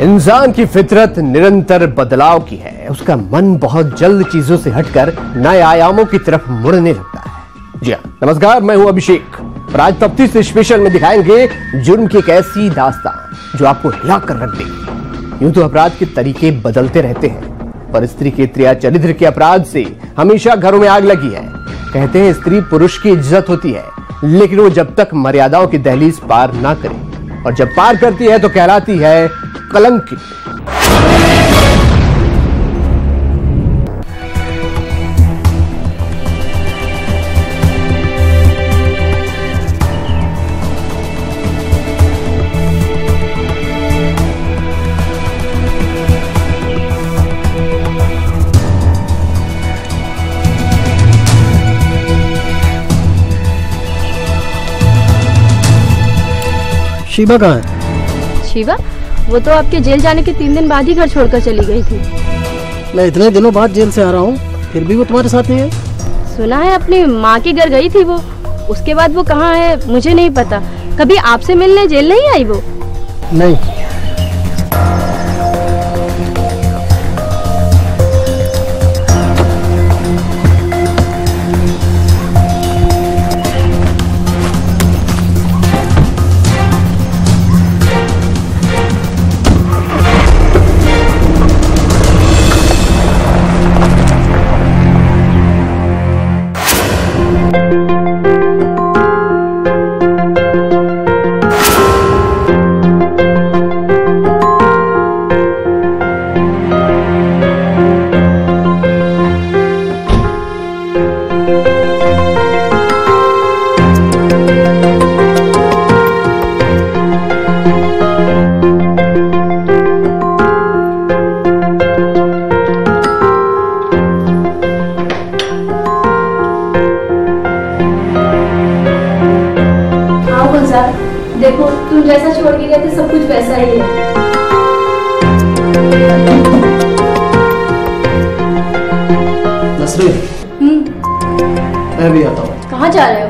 इंसान की फितरत निरंतर बदलाव की है। उसका मन बहुत जल्द चीजों से हटकर नए आयामों की तरफ मुड़ने लगता है। जी हाँ, नमस्कार, मैं हूं अभिषेक और आज तफ्तीश स्पेशल में दिखाएंगे जुर्म की एक ऐसी दास्तान जो आपको हिला कर रख देगी। यूं तो अपराध के तरीके बदलते रहते हैं, पर स्त्री के त्रिया चरित्र के अपराध से हमेशा घरों में आग लगी है। कहते हैं स्त्री पुरुष की इज्जत होती है, लेकिन वो जब तक मर्यादाओं की दहलीज पार ना करे, और जब पार करती है तो कहलाती है कलंकित। शिवा कहाँ है? शिवा? वो तो आपके जेल जाने के 3 दिन बाद ही घर छोड़कर चली गई थी। मैं इतने दिनों बाद जेल से आ रहा हूँ, फिर भी वो तुम्हारे साथ नहीं है? सुना है अपनी माँ के घर गई थी वो। उसके बाद वो कहाँ है मुझे नहीं पता। कभी आपसे मिलने जेल नहीं आई वो? नहीं। देखो, तुम जैसा छोड़ के गए थे सब कुछ वैसा ही है। नसरीन, मैं भी आता हूँ। कहाँ जा रहे हो?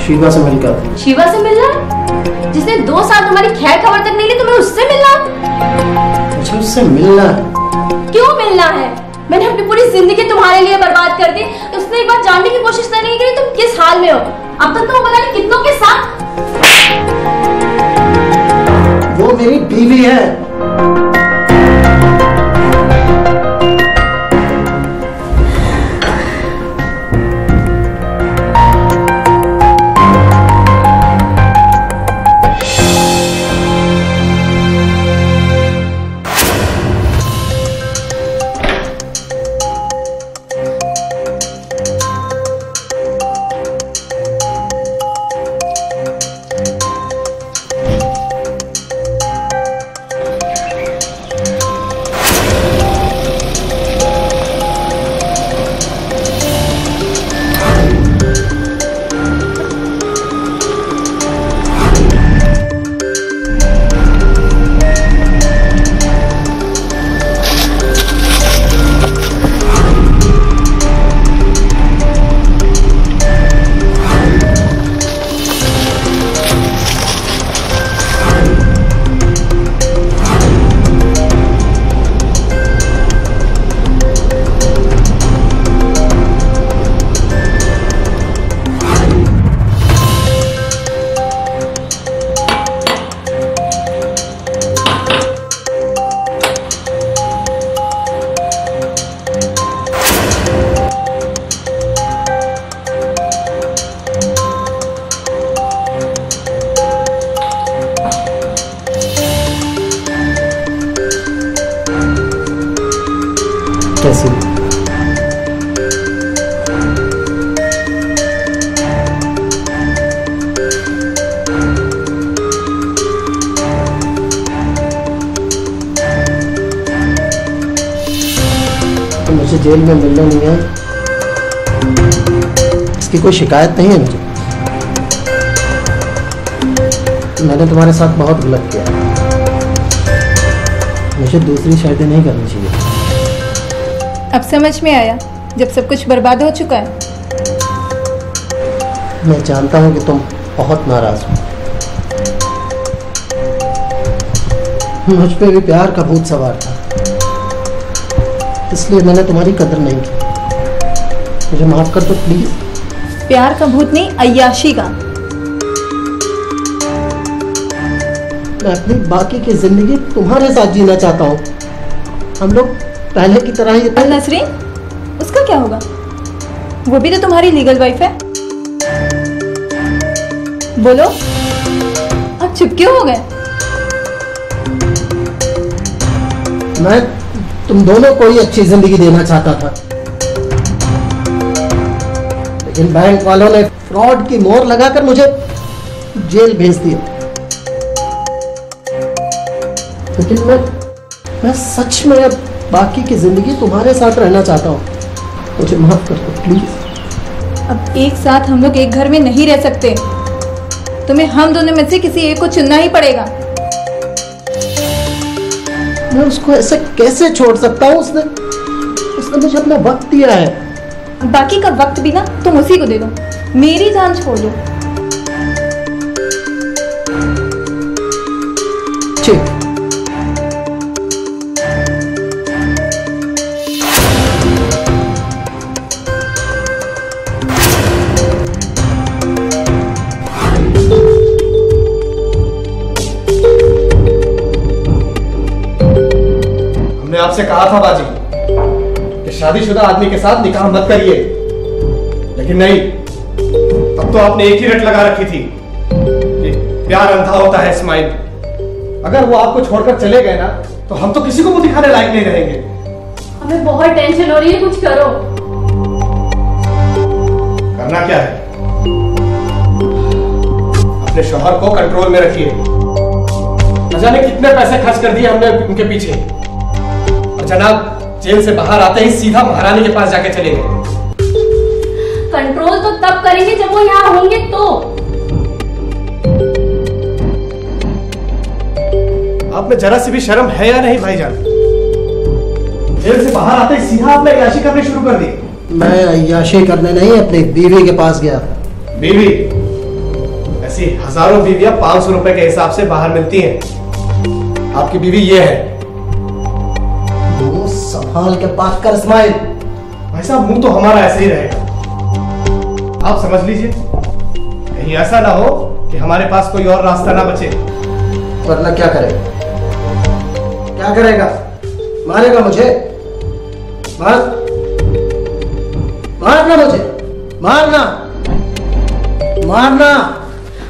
शिवा से मिलकर। शिवा से मिलना? जिसने 2 साल तुम्हारी खैर खबर तक नहीं ली, तुम्हें उससे मिलना? मुझे उससे मिलना है। क्यों मिलना है? मैंने अपनी पूरी जिंदगी तुम्हारे लिए बर्बाद कर दी। उसने एक बार जानने की कोशिश नहीं की तुम किस हाल में हो। अब तक तो वो पता नहीं कितनों के साथ। वो मेरी बीवी है। कैसी? तो मुझे जेल में मिलना नहीं है, इसकी कोई शिकायत नहीं है मुझे। मैंने तुम्हारे साथ बहुत गलत किया, मुझे दूसरी शादी नहीं करनी चाहिए। अब समझ में आया जब सब कुछ बर्बाद हो चुका है। मैं जानता हूं कि तुम बहुत नाराज हो, मुझ पे भी प्यार का भूत सवार था, इसलिए मैंने तुम्हारी कदर नहीं की। मुझे माफ कर दो प्लीज। प्यार का भूत नहीं, अय्याशी का। मैं अपनी बाकी की जिंदगी तुम्हारे साथ जीना चाहता हूँ। हम लोग पहले की तरह ही। और नसरीन, उसका क्या होगा? वो भी तो तुम्हारी लीगल वाइफ है। बोलो, अब चुप क्यों हो गए? मैं तुम दोनों को ही अच्छी जिंदगी देना चाहता था, लेकिन बैंक वालों ने फ्रॉड की मोहर लगाकर मुझे जेल भेज दिया। लेकिन मैं सच में अब बाकी की जिंदगी तुम्हारे साथ रहना चाहता हूँ। मुझे माफ कर दो प्लीज। अब एक साथ हम लोग एक घर में नहीं रह सकते। तुम्हें हम दोनों में से किसी एक को चुनना ही पड़ेगा। मैं उसको ऐसे कैसे छोड़ सकता हूँ? उसने मुझे अपना वक्त दिया है। बाकी का वक्त भी ना तुम उसी को दे दो। मेरी जान छोड़ दो। ठीक। आपसे कहा था बाजी कि शादीशुदा आदमी के साथ निकाह मत करिए, लेकिन नहीं, अब तो आपने एक ही रट लगा रखी थी कि प्यार अंधा होता है इस्माइल। अगर वो आपको छोड़कर चले गए ना, तो हम तो किसी को मुंह दिखाने लायक नहीं रहेंगे। हमें बहुत टेंशन हो रही है, कुछ करो। करना क्या है? अपने शौहर को कंट्रोल में रखिए। न जाने कितने पैसे खर्च कर दिए हमने उनके पीछे। जनाब जेल से बाहर आते ही सीधा महारानी के पास जाके चले गए। कंट्रोल तो तब करेंगे जब वो यहाँ होंगे तो। आप में जरा सी भी शर्म है या नहीं भाईजान? जेल से बाहर आते ही सीधा आपने अय्याशी करने शुरू कर दी। मैं अय्याशी करने नहीं, अपनी बीवी के पास गया। बीवी? ऐसी हजारों बीवियां 500 रुपए के हिसाब से बाहर मिलती हैं। आपकी बीवी ये है। संभाल के बात कर इस्माइल। भाई साहब, मुंह तो हमारा ऐसे ही रहेगा। आप समझ लीजिए, कहीं ऐसा ना हो कि हमारे पास कोई और रास्ता ना बचे। वरना क्या करेगा? क्या करेगा? मारेगा मुझे? मारना मुझे, मारना मारना।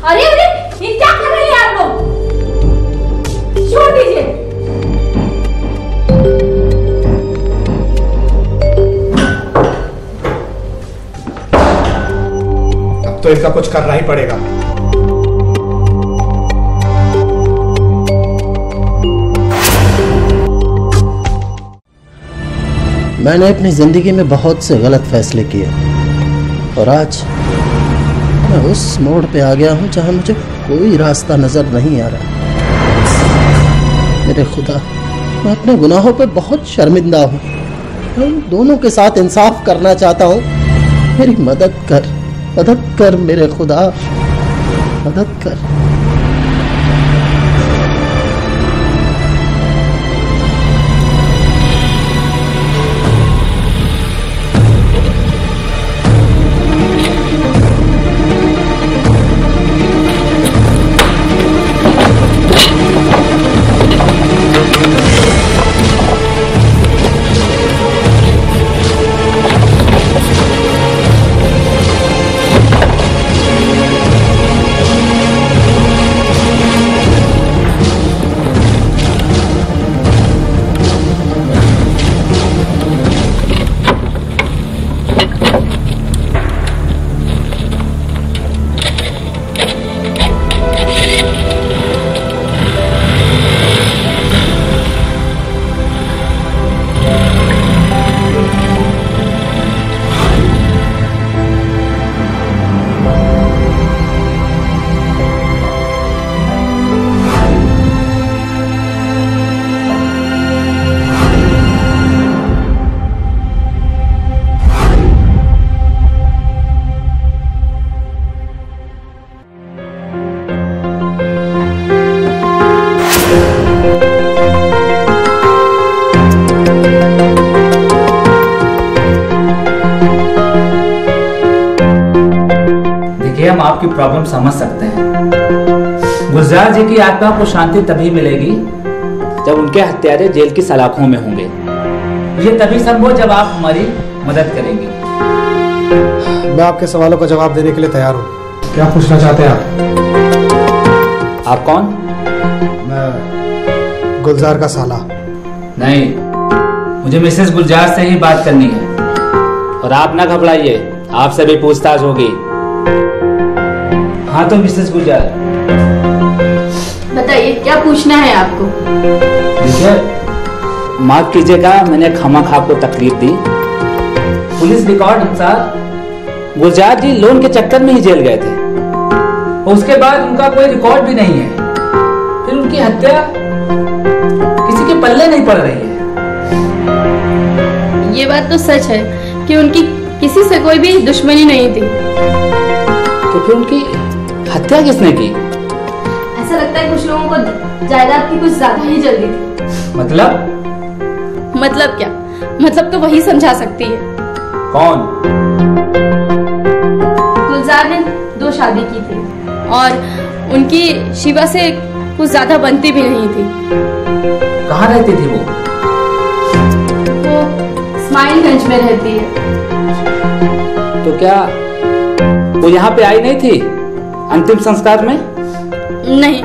अरे अरे, ये क्या कर रही है आप लोग? छोड़ दीजिए। तो इनका कुछ करना ही पड़ेगा। मैंने अपनी जिंदगी में बहुत से गलत फैसले किए और आज मैं उस मोड़ पे आ गया हूं जहां मुझे कोई रास्ता नजर नहीं आ रहा। मेरे खुदा, मैं अपने गुनाहों पे बहुत शर्मिंदा हूं। मैं उन दोनों के साथ इंसाफ करना चाहता हूं। मेरी मदद कर मेरे खुदा, मदद कर। हम आपकी प्रॉब्लम समझ सकते हैं। गुलजार जी की आत्मा को शांति तभी मिलेगी जब उनके हत्यारे जेल की सलाखों में होंगे। ये तभी संभव जब आप हमारी मदद करेंगे। मैं आपके सवालों का जवाब देने के लिए तैयार हूँ। क्या पूछना चाहते हैं आप? आप कौन? मैं गुलजार का साला। नहीं, मुझे मिसेस गुलजार से ही बात करनी है। और आप ना घबराइए, आपसे भी पूछताछ होगी। हाँ तो मिसेस गुलजार बताइए क्या पूछना है आपको? देखिए, माफ कीजिएगा, मैंने खामखा आपको तकलीफ दी। पुलिस रिकॉर्ड अनुसार गुलजार जी लोन के चक्कर में ही जेल गए थे और उसके बाद उनका कोई रिकॉर्ड भी नहीं है। फिर उनकी हत्या किसी के पल्ले नहीं पड़ रही है। ये बात तो सच है कि उनकी किसी से कोई भी दुश्मनी नहीं थी। तो फिर उनकी हत्या किसने की? ऐसा लगता है कुछ लोगों को जायदाद की कुछ ज्यादा ही जल्दी थी। मतलब क्या? मतलब तो वही समझा सकती है। कौन? गुलजार ने 2 शादी की थी और उनकी शिवा से कुछ ज्यादा बनती भी नहीं थी। कहाँ रहती थी वो? इस्माइलगंज में रहती है। तो क्या वो यहाँ पे आई नहीं थी अंतिम संस्कार में? नहीं,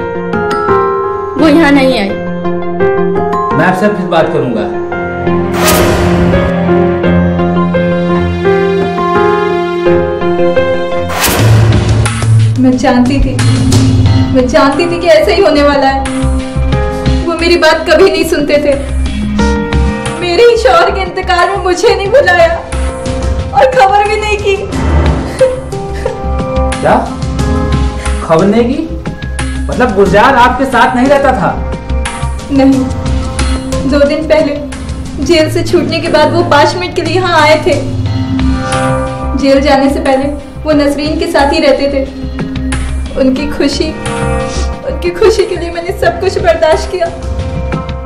वो यहाँ नहीं आई। मैं आपसे फिर बात करूंगा। मैं जानती थी कि ऐसा ही होने वाला है। वो मेरी बात कभी नहीं सुनते थे। मेरे ही शौहर के इंतकाल में मुझे नहीं बुलाया और खबर भी नहीं की। क्या खबर नहीं की? मतलब गुलजार आपके साथ नहीं रहता था? नहीं, 2 दिन पहले जेल से छूटने के बाद वो 5 मिनट के लिए यहाँ आए थे। जेल जाने से पहले वो नसरीन के साथ ही रहते थे। उनकी खुशी के लिए मैंने सब कुछ बर्दाश्त किया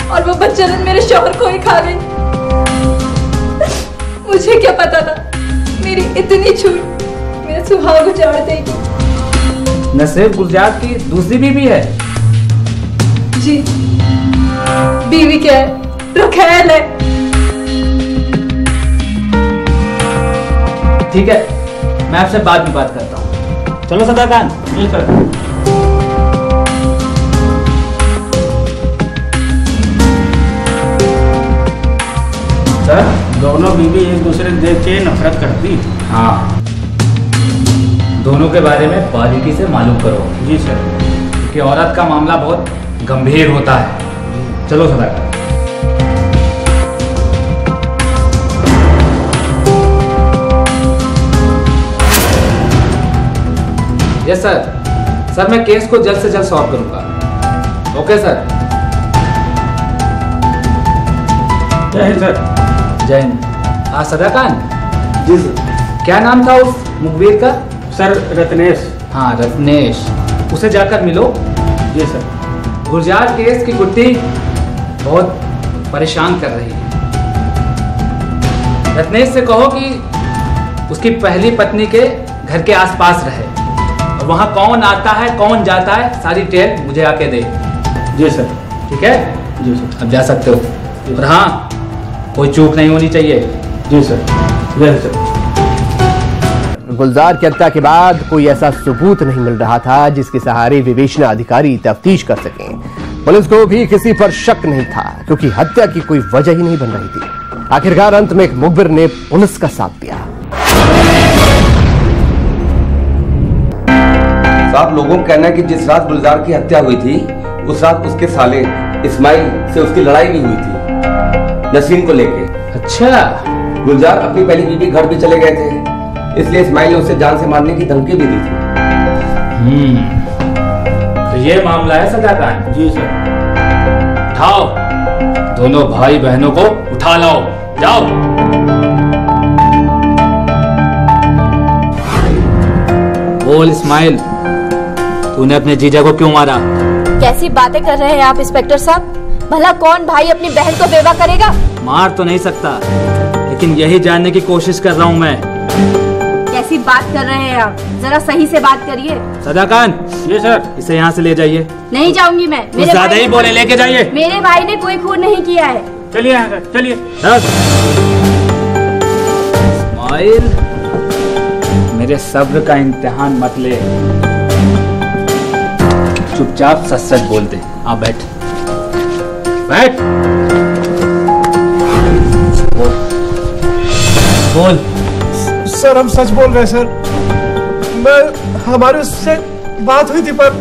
और वो बदचलन मेरे शौहर को ही खा गई। मुझे क्या पता था मेरी इतनी छूट मेरा सुहाग उजाड़ देगी। नसरीन गुलजार की दूसरी बीवी है? जी, बीवी क्या है, रखैल है। ठीक है, मैं आपसे बाद में बात करता हूँ। चलो सदाकान। जी सर। सर, दोनों बीवी एक दूसरे को देख के नफरत करती। हाँ, दोनों के बारे में बारीकी से मालूम करो। जी सर। कि औरत का मामला बहुत गंभीर होता है। चलो सदाकान। यस सर, मैं केस को जल्द से जल्द सॉल्व करूंगा। Okay sir. जय हिंद सर। जय हिंद। सदाकान जी सर। क्या नाम था उस मुखबिर का? सर रत्नेश। हाँ रत्नेश, उसे जाकर मिलो। जी सर। गुलजार केस की गुत्थी बहुत परेशान कर रही है। रत्नेश से कहो कि उसकी पहली पत्नी के घर के आसपास रहे और वहां कौन आता है कौन जाता है सारी डिटेल मुझे आके दे। जी सर। ठीक है? जी सर। अब जा सकते हो। और हाँ, कोई चूक नहीं होनी चाहिए। जी सर। जय सर। गुलजार की हत्या के बाद कोई ऐसा सबूत नहीं मिल रहा था जिसके सहारे विवेचना अधिकारी तफ्तीश कर सकें। पुलिस को भी किसी पर शक नहीं था क्योंकि हत्या की कोई वजह ही नहीं बन रही थी। आखिरकार अंत में एक मुखबिर ने पुलिस का साथ दिया। साहब, लोगों का कहना है कि जिस रात गुलजार की हत्या हुई थी उस रात उसके साले इस्माइल से उसकी लड़ाई भी हुई थी नसीम को लेके। अच्छा। गुलजार अपनी पहली बीवी घर भी चले गए थे, इसलिए इस्माइल ने उसे जान से मारने की धमकी भी दी थी। तो ये मामला है सदाकान? जी सर। उठाओ, दोनों भाई बहनों को उठा लाओ। जाओ। बोल इस्माइल, तूने अपने जीजा को क्यों मारा? कैसी बातें कर रहे हैं आप इंस्पेक्टर साहब? भला कौन भाई अपनी बहन को बेवा करेगा? मार तो नहीं सकता, लेकिन यही जानने की कोशिश कर रहा हूँ मैं। कैसी बात कर रहे हैं आप? जरा सही से बात करिए। सदाकांत, ये सर। इसे यहाँ से ले जाइए। नहीं जाऊंगी मैं। मेरे ज्यादा ही बोले, लेके जाइए। मेरे भाई ने कोई खून नहीं किया है। चलिए यहाँ से, चलिए। इस्माइल, मेरे सब्र का इम्तिहान मत ले, चुपचाप सच सच बोल दे। आ बैठ बैठ, बोल। सर हम सच बोल रहे हैं सर। हमारी उससे बात हुई थी, पर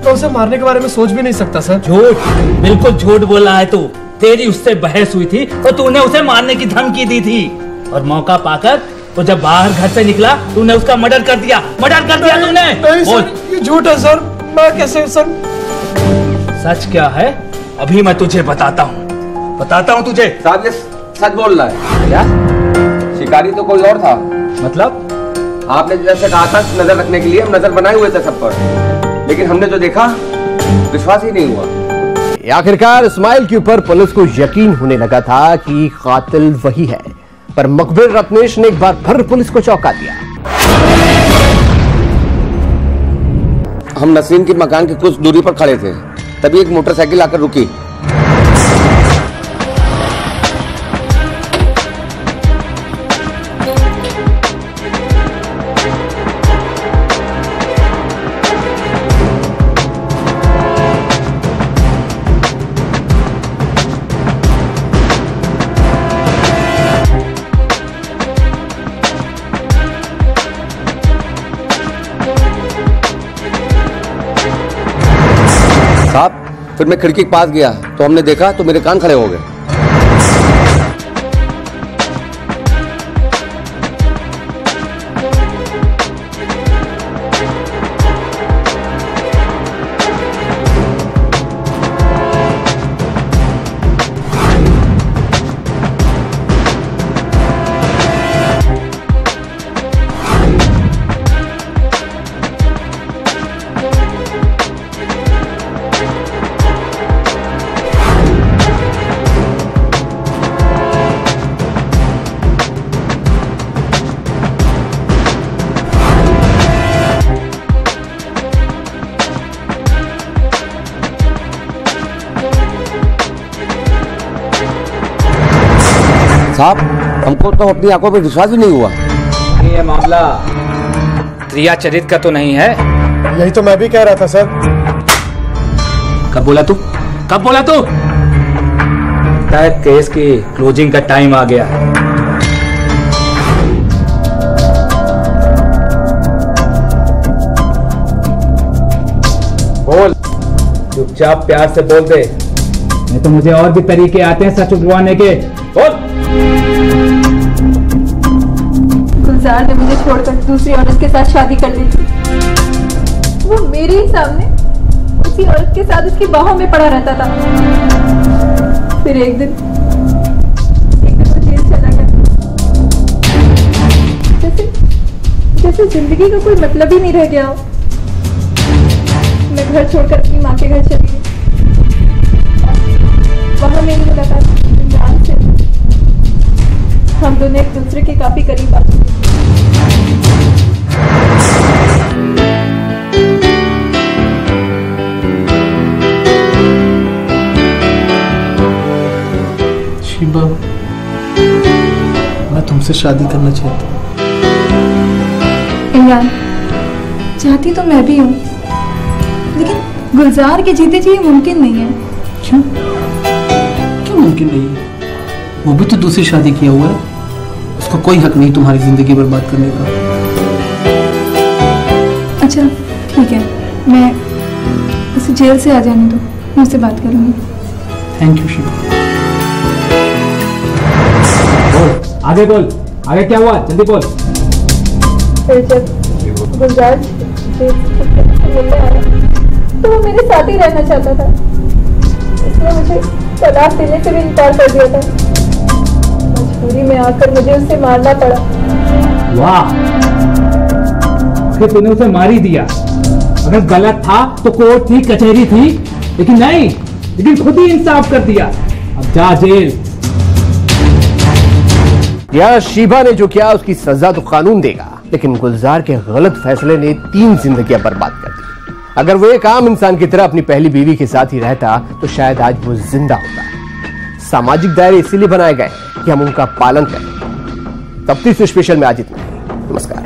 मैं उसे मारने के बारे में सोच भी नहीं सकता सर। झूठ, बिल्कुल झूठ बोला है तू। तेरी उससे बहस हुई थी तो तूने उसे मारने की धमकी दी थी, और मौका पाकर तो जब बाहर घर से निकला तूने उसका मर्डर कर दिया। मर्डर कर दिया तूने। नहीं सर, ये झूठ है सर। मैं कैसे सर? सच क्या है अभी मैं तुझे बताता हूँ तुझे। साहब ये सच बोल रहा है। क्या? शिकारी तो कोई और था। मतलब? आपने जैसे कहा था नजर रखने के लिए, हम नजर बनाए हुए थे सब पर, लेकिन हमने जो देखा विश्वास ही नहीं हुआ। आखिरकार इस्माइल के ऊपर पुलिस को यकीन होने लगा था कि कातिल वही है, पर मुखबिर रत्नेश ने एक बार फिर पुलिस को चौंका दिया। हम नसीम के मकान के कुछ दूरी पर खड़े थे, तभी एक मोटरसाइकिल आकर रुकी। साहब, फिर मैं खिड़की के पास गया तो हमने देखा तो मेरे कान खड़े हो गए। साहब, हमको तो अपनी आंखों पे विश्वास ही नहीं हुआ। ये मामला क्रिया चरित का तो नहीं है। यही तो मैं भी कह रहा था सर। कब बोला तू? केस की क्लोजिंग का टाइम आ गया है। बोल, चुपचाप प्यार से बोल दे, नहीं तो मुझे और भी तरीके आते हैं सच उगवाने के। बोल। गुलजार ने मुझे छोड़कर दूसरी औरत के साथ शादी कर ली थी। वो मेरे ही सामने उसी औरत के साथ उसकी बाहों में पड़ा रहता था। फिर एक दिन वो जेल चला गया, जैसे जिंदगी का कोई मतलब ही नहीं रह गया हो। मैं घर छोड़कर अपनी माँ के घर चली गई। वहां मेरी मुलाकात इमरान से। हम दोनों एक दूसरे के काफी करीब आ चुके थे। शीबा, मैं तुमसे शादी करना चाहता हूँ। इमरान, चाहती तो मैं भी हूँ, लेकिन गुलजार के जीते जी ये मुमकिन नहीं है। क्यों मुमकिन नहीं है? वो भी तो दूसरी शादी किया हुआ है। उसको कोई हक नहीं तुम्हारी जिंदगी बर्बाद करने का। अच्छा ठीक है, मैं उसे जेल से आ जाने दो, मैं उससे बात करूंगी। Thank you Sheeba. आगे बोल, आगे क्या हुआ, जल्दी बोल। फिर जब गुलजार जेल से मिलने आया तो वो मेरे साथ ही रहना चाहता था। इसने मुझे तलाक देने से भी इनकार कर दिया था। मजबूरी में आकर मुझे उसे मारना पड़ा। वाह, तूने उसे मार ही दिया। अगर गलत था तो कोर्ट थी, कचहरी थी, लेकिन खुद ही इंसाफ कर दिया। अब जा जेल। यार शीबा ने जो किया उसकी सजा तो कानून देगा, लेकिन गुलजार के गलत फैसले ने 3 जिंदगियां बर्बाद कर दी। अगर वो एक आम इंसान की तरह अपनी पहली बीवी के साथ ही रहता तो शायद आज वो जिंदा होता। सामाजिक दायरे इसीलिए बनाए गए कि हम उनका पालन करें। तफ्तीश स्पेशल में आज इतना ही। नमस्कार।